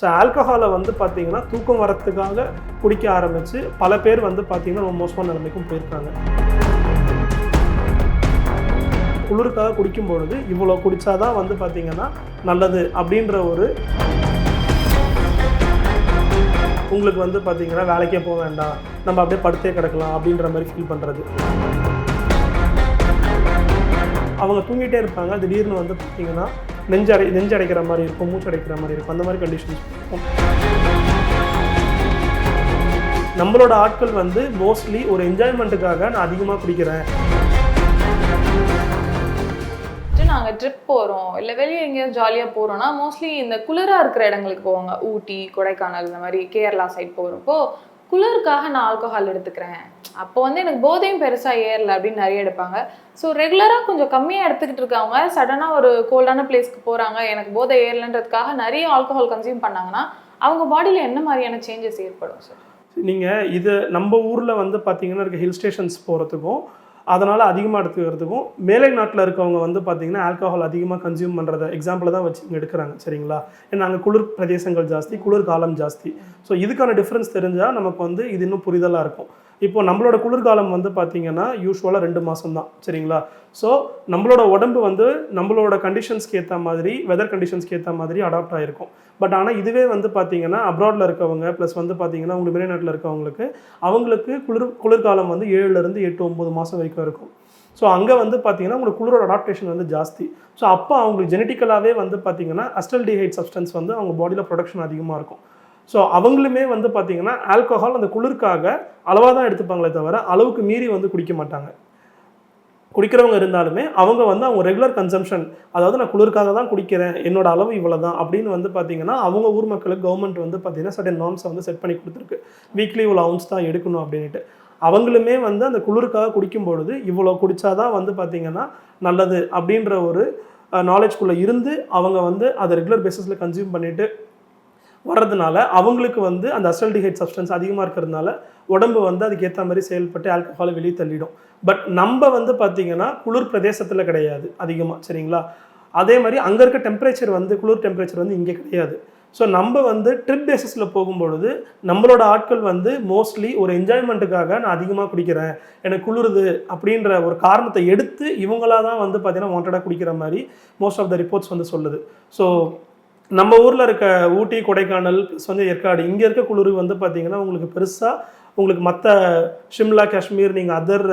So ஆல்கஹாலை வந்து பார்த்தீங்கன்னா தூக்கம் வரத்துக்காக குடிக்க ஆரம்பித்து பல பேர் வந்து பார்த்தீங்கன்னா ரொம்ப மோசமான நிலைமைக்கும் போயிருக்காங்க. குளிருக்காக குடிக்கும் பொழுது இவ்வளோ குடித்தாதான் வந்து பார்த்தீங்கன்னா நல்லது அப்படின்ற ஒரு உங்களுக்கு வந்து பார்த்தீங்கன்னா வேலைக்கே போக வேண்டாம், நம்ம அப்படியே படுத்தே கிடக்கலாம் அப்படின்ற மாதிரி ஃபீல் பண்ணுறது. அவங்க தூங்கிட்டே இருப்பாங்க, திடீர்னு வந்து பார்த்தீங்கன்னா நெஞ்சடைக்கிற மாதிரி இருக்கும், மூச்சடைக்கிற மாதிரி இருக்கும், அந்த மாதிரி கண்டிஷன்ஸ் இருக்கும். நம்மளோட ஆட்கள் வந்து மோஸ்ட்லி ஒரு என்ஜாய்மெண்ட்டுக்காக நான் அதிகமாக குடிக்கிறேன். நாங்கள் ட்ரிப் போகிறோம் இல்லை வெளியே எங்கேயாவது ஜாலியாக போகிறோன்னா மோஸ்ட்லி இந்த குளிராக இருக்கிற இடங்களுக்கு போவாங்க. ஊட்டி, கொடைக்கானல், இந்த மாதிரி கேரளா சைட் போகிறப்போ குளிருக்காக நான் ஆல்கஹால் எடுத்துக்கிறேன், அப்போ வந்து எனக்கு போதையும் பெருசாக ஏறலை அப்படின்னு நிறைய எடுப்பாங்க. ஸோ ரெகுலராக கொஞ்சம் கம்மியாக எடுத்துக்கிட்டு இருக்கவங்க சடனாக ஒரு கோல்டான பிளேஸ்க்கு போகிறாங்க, எனக்கு போதை ஏறலைன்றதுக்காக நிறைய ஆல்கஹால் கன்சியூம் பண்ணாங்கன்னா அவங்க பாடியில் என்ன மாதிரியான சேஞ்சஸ் ஏற்படும் சார்? நீங்கள் இது நம்ம ஊரில் வந்து பார்த்தீங்கன்னா இருக்க ஹில் ஸ்டேஷன்ஸ் போகிறதுக்கும் அதனால் அதிகமாக எடுத்துக்கிறதுக்கும் மேலை நாட்டில் இருக்கவங்க வந்து பார்த்திங்கன்னா ஆல்கஹால் அதிகமாக கன்சியூம் பண்ணுறத எக்ஸாம்பிள் தான் வச்சு இங்கே எடுக்கிறாங்க. சரிங்களா? ஏன்னா அங்கே குளிர் பிரதேசங்கள் ஜாஸ்தி, குளிர் காலம் ஜாஸ்தி. ஸோ இதுக்கான டிஃப்ரென்ஸ் தெரிஞ்சால் நமக்கு வந்து இது இன்னும் புரிதலாக இருக்கும். இப்போ நம்மளோட குளிர்காலம் வந்து பார்த்திங்கன்னா யூஸ்வலாக 2 மாதம் தான். சரிங்களா? ஸோ நம்மளோட உடம்பு வந்து நம்மளோட கண்டிஷன்ஸ்க்கு ஏற்ற மாதிரி, வெதர் கண்டிஷன்ஸ்க்கு ஏற்ற மாதிரி அடாப்ட் ஆகிருக்கும். பட் ஆனால் இதுவே வந்து பார்த்திங்கன்னா அப்ராடில் இருக்கவங்க ப்ளஸ் வந்து பார்த்திங்கன்னா உங்களுக்கு வெளிநாட்டில் இருக்கவங்களுக்கு அவங்களுக்கு குளிர்காலம் வந்து 7லேருந்து 8, 9 மாதம் வரைக்கும் இருக்கும். ஸோ அங்கே வந்து பார்த்திங்கன்னா உங்களுக்கு குளிரோட அடாப்டேஷன் வந்து ஜாஸ்தி. ஸோ அப்போ அவங்களுக்கு ஜெனட்டிக்கலாகவே வந்து பார்த்திங்கன்னா அஸ்டல்டிஹைட் சப்ஸ்டன்ஸ் வந்து அவங்க பாடியில் ப்ரொடக்ஷன் அதிகமாக இருக்கும். ஸோ அவங்களுமே வந்து பார்த்திங்கன்னா ஆல்கஹால் அந்த குளிர்க்காக அளவாக தான் எடுத்துப்பாங்களே தவிர அளவுக்கு மீறி வந்து குடிக்க மாட்டாங்க. குடிக்கிறவங்க இருந்தாலுமே அவங்க வந்து அவங்க ரெகுலர் கன்சம்ஷன், அதாவது நான் குளிர்க்காக தான் குடிக்கிறேன், என்னோட அளவு இவ்வளோ தான் அப்படின்னு வந்து பார்த்திங்கன்னா அவங்க ஊர் மக்களுக்கு கவர்மெண்ட் வந்து பார்த்திங்கன்னா சர்டன் நார்ம்ஸை வந்து செட் பண்ணி கொடுத்துருக்கு. வீக்லி இவ்வளோ அவுன்ஸ் தான் எடுக்கணும் அப்படின்ட்டு. அவங்களுமே வந்து அந்த குளிருக்காக குடிக்கும் பொழுது இவ்வளோ குடித்தாதான் வந்து பார்த்திங்கன்னா நல்லது அப்படின்ற ஒரு நாலேஜ்குள்ளே இருந்து அவங்க வந்து அதை ரெகுலர் பேசிஸில் கன்சியூம் பண்ணிவிட்டு வர்றதுனால அவங்களுக்கு வந்து அந்த அஸ்டல்டிஹைட் சப்ஸ்டன்ஸ் அதிகமாக இருக்கிறதுனால உடம்பு வந்து அதுக்கு ஏற்ற மாதிரி செயல்பட்டு ஆல்கஹாலை வெளியே தள்ளிடும். பட் நம்ம வந்து பார்த்திங்கன்னா குளிர் பிரதேசத்தில் கிடையாது அதிகமாக. சரிங்களா? அதே மாதிரி அங்கே இருக்க டெம்பரேச்சர் வந்து குளிர் டெம்பரேச்சர் வந்து இங்கே கிடையாது. ஸோ நம்ம வந்து ட்ரிப் பேசிஸில் போகும்பொழுது நம்மளோட ஆட்கள் வந்து மோஸ்ட்லி ஒரு என்ஜாய்மெண்ட்டுக்காக நான் அதிகமாக குடிக்கிறேன், எனக்கு குளிருது அப்படின்ற ஒரு காரணத்தை எடுத்து இவங்களாக தான் வந்து பார்த்திங்கன்னா வாண்டடாக குடிக்கிற மாதிரி மோஸ்ட் ஆஃப் த ரிப்போர்ட்ஸ் வந்து சொல்லுது. ஸோ நம்ம ஊரில் இருக்க ஊட்டி, கொடைக்கானல் ப்ளஸ் வந்து ஏற்காடு, இங்கே இருக்க குளிர் வந்து பார்த்திங்கன்னா உங்களுக்கு பெருசாக உங்களுக்கு மற்ற ஷிம்லா, காஷ்மீர், நீங்கள் அதர்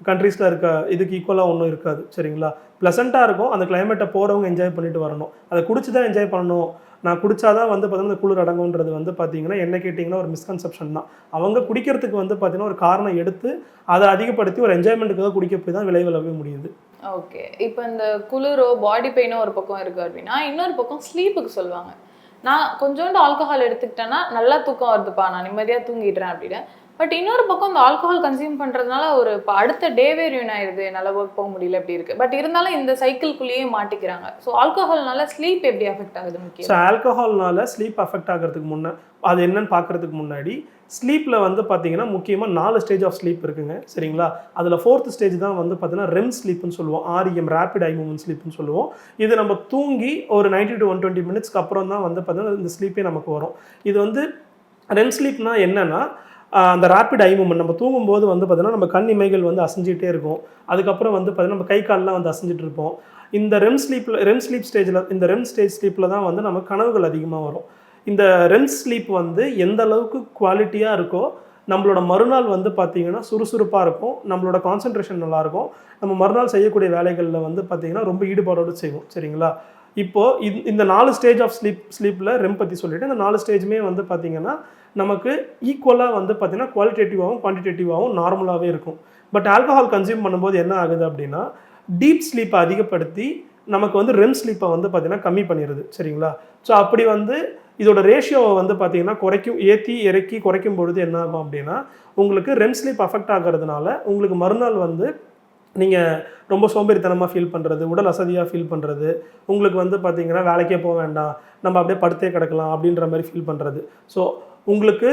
கண்ட்ரீஸில் இருக்க இதுக்கு ஈக்குவலாக ஒன்றும் இருக்காது. சரிங்களா? ப்ளசண்ட்டாக இருக்கும். அந்த கிளைமேட்டை போகிறவங்க என்ஜாய் பண்ணிட்டு வரணும், அதை குடிச்சு தான் என்ஜாய் பண்ணணும். நான் குடித்தாதான் வந்து பார்த்தீங்கன்னா குளிர் அடங்குன்றது வந்து பார்த்திங்கன்னா என்ன கேட்டிங்கன்னா ஒரு மிஸ்கன்செப்ஷன் தான். அவங்க குடிக்கிறதுக்கு வந்து பார்த்திங்கன்னா ஒரு காரணம் எடுத்து அதை அதிகப்படுத்தி ஒரு என்ஜாய்மெண்ட்டுக்காக குடிக்க போய் தான் விளைவிலவே முடியுது. ஓகே, இப்போ இந்த குளிரோ பாடி பெயினோ ஒரு பக்கம் இருக்குது அப்படின்னா இன்னொரு பக்கம் ஸ்லீப்புக்கு சொல்லுவாங்க. நான் கொஞ்சோண்டு ஆல்கஹால் எடுத்துக்கிட்டேன்னா நல்லா தூக்கம் வருதுப்பா, நான் நிம்மதியாக தூங்கிடுறேன் அப்படின்னு. பட் இன்னொரு பக்கம் இந்த ஆல்கஹால் கன்சியூம் பண்ணுறதுனால ஒரு இப்போ அடுத்த டேவே ரியூன் ஆயிடுது, நல்லா ஒர்க் போக முடியல அப்படி இருக்குது. பட் இருந்தாலும் இந்த சைக்கிள்குள்ளேயே மாட்டிக்கிறாங்க. ஸோ ஆல்கஹால்னால ஸ்லீப் எப்படி அஃபெக்ட் ஆகுது முக்கியம்? ஸோ ஆல்கஹால்னால ஸ்லீப் அஃபெக்ட் ஆகிறதுக்கு முன்னே அது என்னன்னு பார்க்குறதுக்கு முன்னாடி ஸ்லீப்பில் வந்து பார்த்திங்கன்னா முக்கியமாக 4 ஸ்டேஜ் ஆஃப் ஸ்லீப் இருக்குங்க. சரிங்களா? அதில் 4th ஸ்டேஜ் தான் வந்து பார்த்திங்கன்னா REM ஸ்லீப்னு சொல்லுவோம், REM ரேபிட் ஐ மூவ்மெண்ட் ஸ்லீப்னு சொல்லுவோம். இது நம்ம தூங்கி ஒரு 90 to 120 மினிட்ஸ்க்கு அப்புறம் தான் வந்து பார்த்திங்கன்னா இந்த ஸ்லீப்பே நமக்கு வரும். இது வந்து REM ஸ்லீப்னா என்னென்னா அந்த ரேபிட் ஐ மூவ்மெண்ட், நம்ம தூங்கும்போது வந்து பார்த்திங்கன்னா நம்ம கண் இமைகள் வந்து அசைஞ்சிட்டே இருக்கும். அதுக்கப்புறம் வந்து பார்த்திங்கன்னா நம்ம கை கால்லாம் வந்து அசைஞ்சிட்டு இருப்போம். இந்த REM ஸ்லீப் ஸ்டேஜில், இந்த REM ஸ்டேஜ் ஸ்லீப்பில் தான் வந்து நம்ம கனவுகள் அதிகமாக வரும். இந்த REM ஸ்லீப் வந்து எந்த அளவுக்கு குவாலிட்டியாக இருக்கோ நம்மளோட மறுநாள் வந்து பார்த்திங்கன்னா சுறுசுறுப்பாக இருக்கும், நம்மளோட கான்சன்ட்ரேஷன் நல்லாயிருக்கும், நம்ம மறுநாள் செய்யக்கூடிய வேலைகளில் வந்து பார்த்திங்கன்னா ரொம்ப ஈடுபாடோடு செய்வோம். சரிங்களா? இப்போது இந்த 4 ஸ்டேஜ் ஆஃப் ஸ்லீப்பில் REM பற்றி சொல்லிவிட்டு இந்த 4 ஸ்டேஜுமே வந்து பார்த்திங்கன்னா நமக்கு ஈக்குவலாக வந்து பார்த்திங்கன்னா குவாலிட்டேட்டிவாகவும் குவான்டிடேட்டிவாகவும் நார்மலாகவே இருக்கும். பட் ஆல்கஹால் கன்சியூம் பண்ணும்போது என்ன ஆகுது அப்படின்னா டீப் ஸ்லீப்பை அதிகப்படுத்தி நமக்கு வந்து REM ஸ்லீப்பை வந்து பார்த்திங்கன்னா கம்மி பண்ணிடுது. சரிங்களா? ஸோ அப்படி வந்து இதோட ரேஷியோவை வந்து பார்த்திங்கன்னா ஏற்றி இறக்கி குறைக்கும் பொழுது என்ன ஆகும் அப்படின்னா உங்களுக்கு REM ஸ்லீப் அஃபெக்ட் ஆகிறதுனால உங்களுக்கு மறுநாள் வந்து நீங்கள் ரொம்ப சோம்பேறித்தனமாக ஃபீல் பண்ணுறது, உடல் அசதியாக ஃபீல் பண்ணுறது, உங்களுக்கு வந்து பார்த்திங்கன்னா வேலைக்கே போக வேண்டாம், நம்ம அப்படியே படுத்தே கிடக்கலாம் அப்படின்ற மாதிரி ஃபீல் பண்ணுறது. ஸோ உங்களுக்கு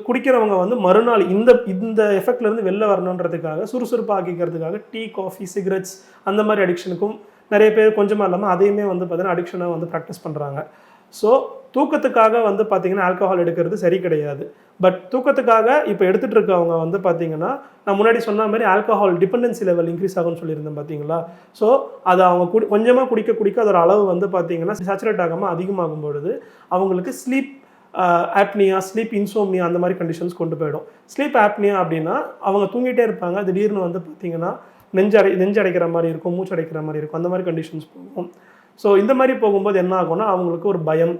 குடிக்கிறவங்க வந்து மறுநாள் இந்த எஃபெக்ட்லேருந்து வெளில வரணுன்றதுக்காக சுறுசுறுப்பாக ஆக்கிக்கிறதுக்காக டீ, காஃபி, சிகரெட்ஸ் அந்த மாதிரி அடிக்ஷனுக்கும் நிறைய பேர் கொஞ்சமாக இல்லாமல் அதையுமே வந்து பார்த்திங்கன்னா அடிக்ஷனாக வந்து ப்ராக்டிஸ் பண்ணுறாங்க. ஸோ தூக்கத்துக்காக வந்து பார்த்தீங்கன்னா ஆல்கஹால் எடுக்கிறது சரி கிடையாது. பட் தூக்கத்துக்காக இப்போ எடுத்துகிட்டு இருக்கவங்க வந்து பார்த்தீங்கன்னா, நான் முன்னாடி சொன்ன மாதிரி ஆல்கஹால் டிபெண்டன்சி லெவல் இன்க்ரீஸ் ஆகும்னு சொல்லியிருந்தேன் பார்த்தீங்களா? ஸோ அதை அவங்க கொஞ்சமாக குடிக்க அதோட அளவு வந்து பார்த்தீங்கன்னா சேச்சுரேட் ஆகாமல் அதிகமாகும் பொழுது அவங்களுக்கு ஸ்லீப் ஆப்னியா, ஸ்லீப் இன்சோம்னியா அந்த மாதிரி கண்டிஷன்ஸ் கொண்டு போயிடும். ஸ்லீப் ஆப்னியா அப்படின்னா அவங்க தூங்கிட்டே இருப்பாங்க, திடீர்னு வந்து பார்த்தீங்கன்னா நெஞ்சு அடைக்கிற மாதிரி இருக்கும், மூச்சு அடைக்கிற மாதிரி இருக்கும், அந்த மாதிரி கண்டிஷன்ஸ் போகும். ஸோ இந்த மாதிரி போகும்போது என்ன ஆகும்னா அவங்களுக்கு ஒரு பயம்,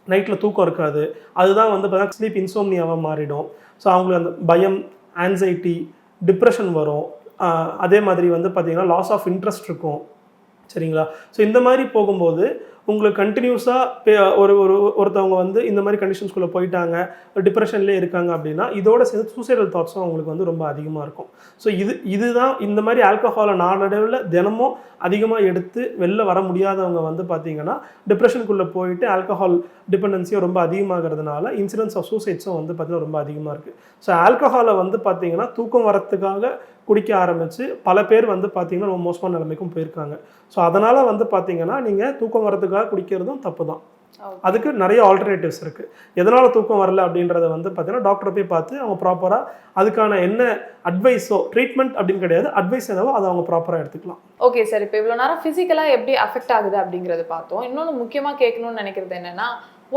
நைட்டில் தூக்கம் இருக்காது. அதுதான் வந்து பார்த்தீங்கன்னா ஸ்லீப் இன்சோம்னியாவாக மாறிடும். ஸோ அவங்களுக்கு அந்த பயம், ஆன்சைட்டி, டிப்ரெஷன் வரும். அதே மாதிரி வந்து பார்த்தீங்கன்னா லாஸ் ஆஃப் இன்ட்ரெஸ்ட் இருக்கும். சரிங்களா? ஸோ இந்த மாதிரி போகும்போது உங்களுக்கு கண்டினியூஸாக ஒருத்தவங்க வந்து இந்த மாதிரி கண்டிஷன்ஸ்குள்ளே போயிட்டாங்க, டிப்ரெஷன்லேயே இருக்காங்க அப்படின்னா இதோட சேர்த்து சூசைடல் தாட்ஸும் அவங்களுக்கு வந்து ரொம்ப அதிகமாக இருக்கும். ஸோ இதுதான் இந்த மாதிரி ஆல்கஹாலை நாளடைவில் தினமும் அதிகமாக எடுத்து வெளில வர முடியாதவங்க வந்து பார்த்தீங்கன்னா டிப்ரெஷனுக்குள்ளே போயிட்டு ஆல்கஹால் டிபெண்டன்சியும் ரொம்ப அதிகமாகிறதுனால இன்சிடென்ட்ஸ் ஆஃப் சூசைட்ஸும் வந்து பார்த்தீங்கன்னா ரொம்ப அதிகமாக இருக்குது. ஸோ ஆல்கஹாலை வந்து பார்த்தீங்கன்னா தூக்கம் வரத்துக்காக குடிக்க ஆரம்பித்து பல பேர் வந்து பார்த்தீங்கன்னா ரொம்ப மோசமான நிலைமைக்கும் போயிருக்காங்க. ஸோ அதனால் வந்து பார்த்தீங்கன்னா நீங்கள் தூக்கம் வரதுக்காக குடிக்கிறதும் தப்பு தான். அதுக்கு நிறைய ஆல்டர்னேட்டிவ்ஸ் இருக்குது. எதனால் தூக்கம் வரல அப்படின்றத வந்து பார்த்தீங்கன்னா டாக்டரை போய் பார்த்து அவங்க ப்ராப்பராக அதுக்கான என்ன அட்வைஸோ, ட்ரீட்மெண்ட் அப்படின்னு கிடையாது, அட்வைஸ் என்னவோ அதை அவங்க ப்ராப்பராக எடுத்துக்கலாம். ஓகே சார், இப்போ இவ்வளோ நேரம் ஃபிசிக்கலாக எப்படி அஃபெக்ட் ஆகுது அப்படிங்கிறது பார்த்தோம். இன்னொன்று முக்கியமாக கேட்கணும்னு நினைக்கிறது என்னென்னா,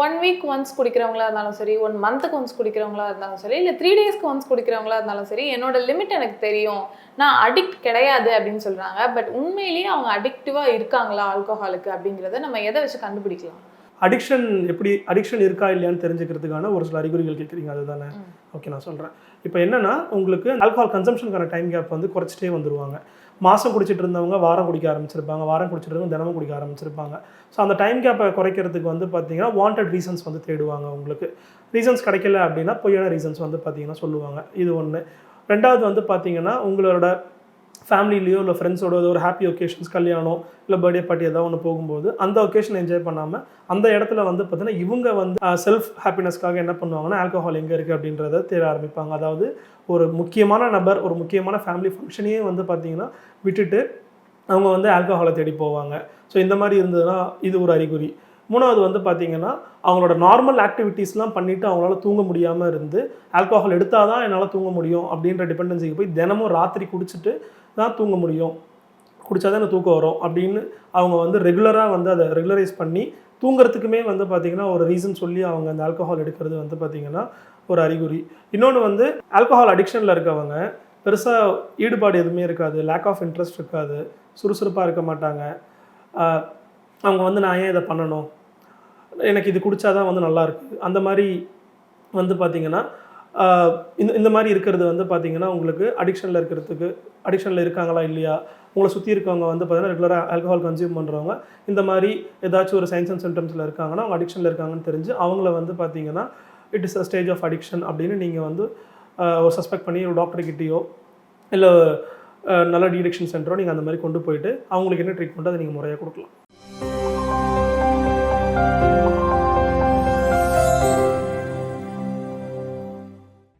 1 வீக் ஒன்ஸ் குடிக்கிறவங்களா இருந்தாலும் சரி, 1 மந்த்துக்கு ஒன்ஸ் குடிக்கிறவங்களா இருந்தாலும் சரி, இல்லை 3 டேஸ்க்கு ஒன்ஸ் குடிக்கிறவங்களா இருந்தாலும் சரி, என்னோட லிமிட் எனக்கு தெரியும், நான் அடிக்ட் கிடையாது அப்படின்னு சொல்கிறாங்க. பட் உண்மையிலேயே அவங்க அடிக்டிவாக இருக்காங்களா ஆல்கஹாலுக்கு அப்படிங்கிறத நம்ம எதை வச்சு கண்டுபிடிக்கலாம்? அடிக்ஷன் இருக்கா இல்லையான்னு தெரிஞ்சுக்கிறதுக்கான ஒரு சில அறிகுறிகள் கேட்குறீங்க, அதுதானே? ஓகே, நான் சொல்கிறேன். இப்போ என்னென்னா உங்களுக்கு ஆல்கஹால் கன்சம்ஷனுக்கான டைம் கேப் வந்து குறைச்சிட்டே வந்துடுவாங்க. மாதம் குடிச்சிட்டு இருந்தவங்க வாரம் குடிக்க ஆரம்பிச்சிருப்பாங்க, வாரம் குடிச்சிட்டு இருந்தவங்க தினமும் குடிக்க ஆரம்பிச்சிருப்பாங்க. ஸோ அந்த டைம் கேப்பை குறைக்கிறதுக்கு வந்து பார்த்தீங்கன்னா வாண்டட் ரீசன்ஸ் வந்து தேடுவாங்க. உங்களுக்கு ரீசன்ஸ் கிடைக்கல அப்படின்னா பொய்யான ரீசன்ஸ் வந்து பார்த்தீங்கன்னா சொல்லுவாங்க. இது ஒன்று. ரெண்டாவது வந்து பார்த்தீங்கன்னா உங்களோட ஃபேமிலிலேயோ இல்லை ஃப்ரெண்ட்ஸோட ஒரு ஹாப்பி ஒகேஷன்ஸ், கல்யாணம் இல்லை பர்த்டே பார்ட்டி ஏதாவது ஒன்று போகும்போது அந்த ஒகேஷன் என்ஜாய் பண்ணாமல் அந்த இடத்துல வந்து பார்த்தீங்கன்னா இவங்க வந்து செல்ஃப் ஹாப்பினஸ்க்காக என்ன பண்ணுவாங்கன்னா ஆல்கஹால் எங்கே இருக்குது அப்படின்றத தேட ஆரம்பிப்பாங்க. அதாவது ஒரு முக்கியமான நபர், ஒரு முக்கியமான ஃபேமிலி ஃபங்க்ஷனையே வந்து பார்த்தீங்கன்னா விட்டுட்டு அவங்க வந்து ஆல்கஹாலை தேடி போவாங்க. ஸோ இந்த மாதிரி இருந்ததுன்னா இது ஒரு அறிகுறி. மூணாவது வந்து பார்த்தீங்கன்னா அவங்களோட நார்மல் ஆக்டிவிட்டீஸ்லாம் பண்ணிவிட்டு அவங்களால தூங்க முடியாமல் இருந்து ஆல்கஹால் எடுத்தால் தான் என்னால் தூங்க முடியும் அப்படின்ற டிபெண்டன்சிக்கு போய் தினமும் ராத்திரி குடிச்சிட்டு தான் தூங்க முடியும், குடித்தா தான் எனக்கு தூக்கம் வரும் அப்படின்னு அவங்க வந்து ரெகுலராக வந்து அதை ரெகுலரைஸ் பண்ணி தூங்குறதுக்குமே வந்து பார்த்திங்கன்னா ஒரு ரீசன் சொல்லி அவங்க அந்த ஆல்கஹால் எடுக்கிறது வந்து பார்த்திங்கன்னா ஒரு அறிகுறி. இன்னொன்று வந்து ஆல்கஹால் அடிக்ஷனில் இருக்கவங்க பெருசாக ஈடுபாடு எதுவுமே இருக்காது, லேக் ஆஃப் இன்ட்ரெஸ்ட் இருக்காது, சுறுசுறுப்பாக இருக்க மாட்டாங்க. அவங்க வந்து நான் ஏன் இதை பண்ணணும், எனக்கு இது குடித்தாதான் வந்து நல்லாயிருக்கு, அந்த மாதிரி வந்து பார்த்திங்கன்னா இந்த மாதிரி இருக்கிறது வந்து பார்த்திங்கன்னா உங்களுக்கு அடிக்ஷனில் இருக்காங்களா இல்லையா, உங்களை சுற்றி இருக்கவங்க வந்து பார்த்திங்கன்னா ரெகுலராக ஆல்கஹால் கன்சியூம் பண்ணுறவங்க இந்த மாதிரி ஏதாச்சும் ஒரு சைன்ஸ் அண்ட் சிம்டம்ஸில் இருக்காங்கன்னா அவங்க அடிக்ஷனில் இருக்காங்கன்னு தெரிஞ்சு அவங்கள வந்து பார்த்திங்கன்னா it is a stage of addiction அப்படின்னு நீங்கள் வந்து ஒரு சஸ்பெக்ட் பண்ணி ஒரு டாக்டர்கிட்டயோ இல்லை நல்ல டிடெக்ஷன் சென்டரோ நீங்கள் அந்த மாதிரி கொண்டு போயிட்டு அவங்களுக்கு என்ன ட்ரீட்மெண்ட்டோ அதை நீங்கள் முறையாக கொடுக்கலாம்.